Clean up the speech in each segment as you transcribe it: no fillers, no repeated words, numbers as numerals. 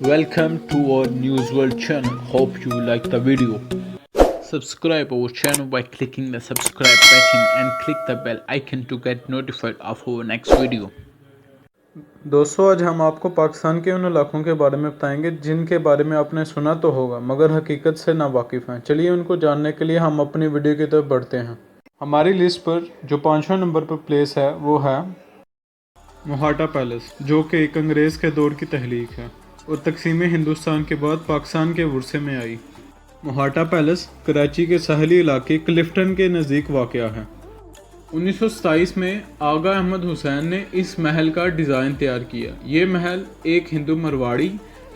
Welcome to our News World channel. Hope you like the video. Subscribe our channel by clicking the subscribe button and click the bell icon to get notified of our next video. दोस्तों, आज हम आपको पाकिस्तान के उन इलाकों के बारे में बताएंगे जिनके बारे में आपने सुना तो होगा मगर हकीकत से नावाकिफ़ हैं। चलिए उनको जानने के लिए हम अपनी वीडियो की तरफ बढ़ते हैं। हमारी लिस्ट पर जो 5वें नंबर पर प्लेस है वो है मोहाटा पैलेस, जो कि एक अंग्रेज़ के दौर की तहलीक है और तकसीम हिंदुस्तान के बाद पाकिस्तान के वर्से में आई। मोहाटा पैलेस कराची के साहली इलाके क्लिफ्टन के नज़दीक वाक़या है। 1927 में आगा अहमद हुसैन ने इस महल का डिज़ाइन तैयार किया। ये महल एक हिंदू मरवाड़ी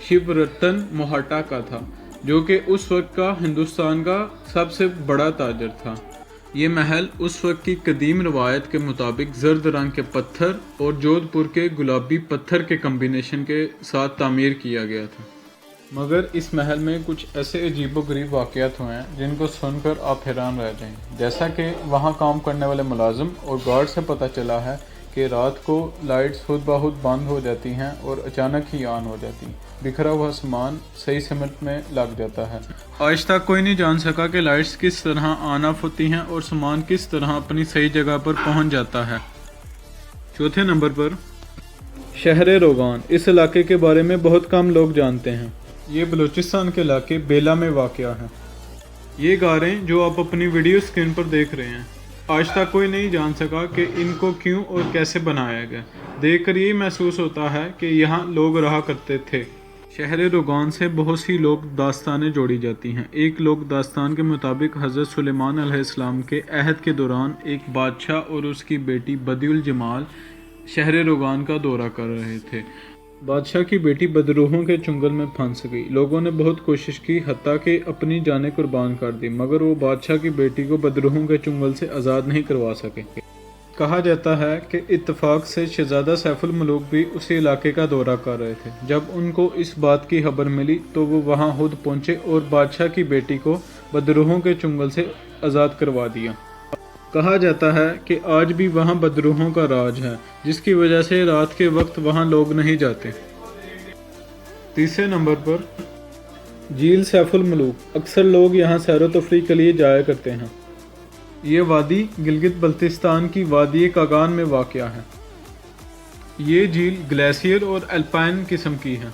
शिवरतन मोहाटा का था, जो कि उस वक्त का हिंदुस्तान का सबसे बड़ा ताजर था। ये महल उस वक्त की कदीम रवायत के मुताबिक जर्द रंग के पत्थर और जोधपुर के गुलाबी पत्थर के कम्बिनेशन के साथ तामीर किया गया था। मगर इस महल में कुछ ऐसे अजीबोगरीब वाक़यात हुए हैं जिनको सुनकर आप हैरान रह जाएंगे। जैसा कि वहाँ काम करने वाले मुलाजिम और गार्ड से पता चला है कि रात को लाइट्स खुद ब खुद बंद हो जाती हैं और अचानक ही ऑन हो जाती हैं। बिखरा हुआ सामान सही सिमट में लग जाता है। आज तक कोई नहीं जान सका कि लाइट्स किस तरह ऑन ऑफ होती हैं और सामान किस तरह अपनी सही जगह पर पहुंच जाता है। चौथे नंबर पर शहर रोगान। इस इलाके के बारे में बहुत कम लोग जानते हैं। ये बलूचिस्तान के इलाके बेला में वाक़या है। ये गारें जो आप अपनी वीडियो स्क्रीन पर देख रहे हैं, आज तक कोई नहीं जान सका कि इनको क्यों और कैसे बनाया गया। देखकर ये महसूस होता है कि यहाँ लोग रहा करते थे। शहर रोगान से बहुत सी लोक दास्तानें जोड़ी जाती हैं। एक लोक दास्तान के मुताबिक हज़रत सुलेमान अलैहिस्सलाम के अहद के दौरान एक बादशाह और उसकी बेटी बदिउल जमाल शहर रोगान का दौरा कर रहे थे। बादशाह की बेटी बदरूहों के चुंगल में फंस गई। लोगों ने बहुत कोशिश की, हत्ता कि अपनी जानें कुर्बान कर दी, मगर वो बादशाह की बेटी को बदरूहों के चुंगल से आज़ाद नहीं करवा सके। कहा जाता है कि इत्तफाक से शहजादा सैफुल मलूक भी उसी इलाके का दौरा कर रहे थे। जब उनको इस बात की खबर मिली तो वो वहाँ खुद पहुँचे और बादशाह की बेटी को बदरूहों के चुंगल से आज़ाद करवा दिया। कहा जाता है कि आज भी वहाँ बदरूहों का राज है, जिसकी वजह से रात के वक्त वहाँ लोग नहीं जाते। तीसरे नंबर पर झील सैफुल मलूक। अक्सर लोग यहाँ सैर व तफरीह के लिए जाया करते हैं। ये वादी गिलगित बल्तिस्तान की वादी कागान में वाक़या है। ये झील ग्लेशियर और अल्पाइन किस्म की है।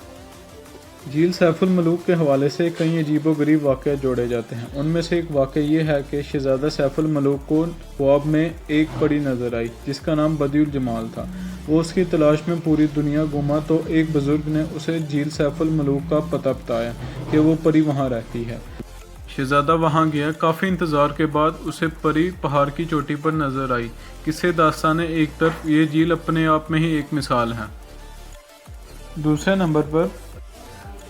झील सैफुल मलूक के हवाले से कई अजीबोगरीब वाक़े जोड़े जाते हैं। उनमें से एक वाक़या ये है कि शहजादा सैफुल मलूक को ख्वाब में एक परी नज़र आई जिसका नाम बदिउल जमाल था। वो उसकी तलाश में पूरी दुनिया घूमा तो एक बुज़ुर्ग ने उसे झील सैफुल मलूक का पता बताया कि वो परी वहाँ रहती है। शहजादा वहाँ गया। काफ़ी इंतज़ार के बाद उसे परी पहाड़ की चोटी पर नज़र आई। किस्से दास्तान एक तरफ, ये झील अपने आप में ही एक मिसाल है। दूसरे नंबर पर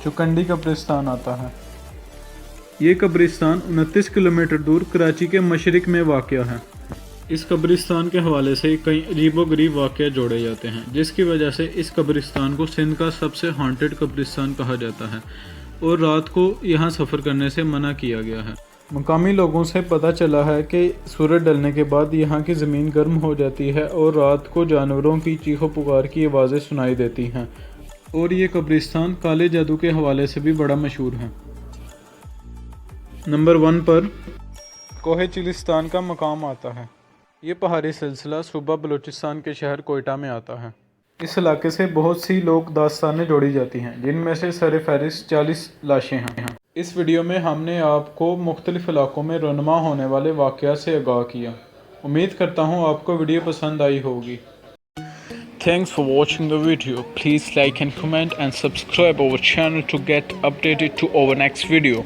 चुकंडी कब्रिस्तान आता है। ये कब्रिस्तान 29 किलोमीटर दूर कराची के मशरिक में वाक़या है। इस कब्रिस्तान के हवाले से कई अजीबोगरीब वाक़े जोड़े जाते हैं, जिसकी वजह से इस कब्रिस्तान को सिंध का सबसे हॉन्टेड कब्रिस्तान कहा जाता है और रात को यहाँ सफ़र करने से मना किया गया है। मकामी लोगों से पता चला है कि सूरज ढलने के बाद यहाँ की ज़मीन गर्म हो जाती है और रात को जानवरों की चीखों पुकार की आवाज़ें सुनाई देती हैं और ये कब्रिस्तान काले जादू के हवाले से भी बड़ा मशहूर है। नंबर 1 पर कोहे चिलिस्तान का मकाम आता है। ये पहाड़ी सिलसिला सूबा बलूचिस्तान के शहर कोयटा में आता है। इस इलाके से बहुत सी लोक दास्तानें जोड़ी जाती हैं, जिनमें से सर फहरिस्त 40 लाशें हैं। इस वीडियो में हमने आपको मुख्तलिफ इलाकों में रनुमा होने वाले वाक़यात से आगाह किया। उम्मीद करता हूँ आपको वीडियो पसंद आई होगी। Thanks for watching the video. Please like and comment and subscribe our channel to get updated to our next video.